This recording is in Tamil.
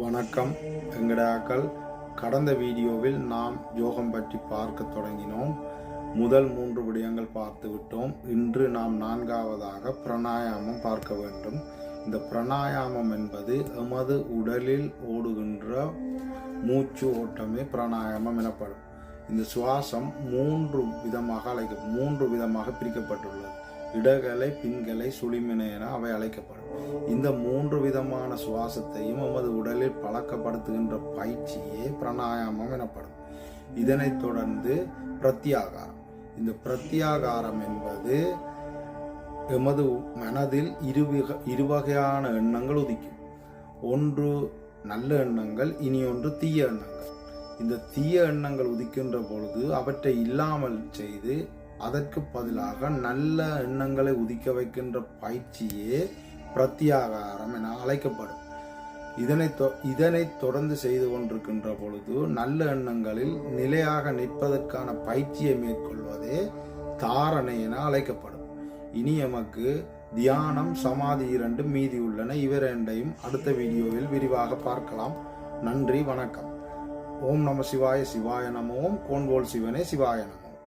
வணக்கம். எங்கடாக்கள் கடந்த வீடியோவில் நாம் யோகம் பற்றி பார்க்க தொடங்கினோம். முதல் 3 விடயங்கள் பார்த்து விட்டோம். இன்று நாம் 4வதாக பிராணாயாமம் பார்க்க வேண்டும். இந்த பிராணாயாமம் என்பது எமது உடலில் ஓடுகின்ற மூச்சு ஓட்டமே பிராணாயாமம் எனப்படும். இந்த சுவாசம் 3 விதமாக பிரிக்கப்பட்டுள்ளது. இடகலை, பின்கலை, சுழிமினை என அவை அழைக்கப்படும். இந்த 3 விதமான சுவாசத்தையும் நமது உடலில் பழக்கப்படுத்துகின்ற பயிற்சியே பிராணாயாமம் எனப்படும். இதனைத் தொடர்ந்து பிரத்யாகாரம். இந்த பிரத்யாகாரம் என்பது எமது மனதில் இருவகையான எண்ணங்கள் உதிக்கும். ஒன்று நல்ல எண்ணங்கள், இனி ஒன்று தீய எண்ணங்கள். இந்த தீய எண்ணங்கள் உதிக்கின்ற பொழுது அவற்றை இல்லாமல் செய்து அதற்கு பதிலாக நல்ல எண்ணங்களை உதிக்க வைக்கின்ற பயிற்சியே பிரத்யாகாரம் என அழைக்கப்படும். இதனை தொடர்ந்து செய்து கொண்டிருக்கின்ற பொழுது நல்ல எண்ணங்களில் நிலையாக நிற்பதற்கான பயிற்சியை மேற்கொள்வதே தாரணை என அழைக்கப்படும். இனி எமக்கு தியானம், சமாதி 2 மீதி உள்ளன. இவை 2ஐயும் அடுத்த வீடியோவில் விரிவாக பார்க்கலாம். நன்றி, வணக்கம். ஓம் நம சிவாய. சிவாய நம. ஓம் கோன்வோல் சிவனே சிவாய நம.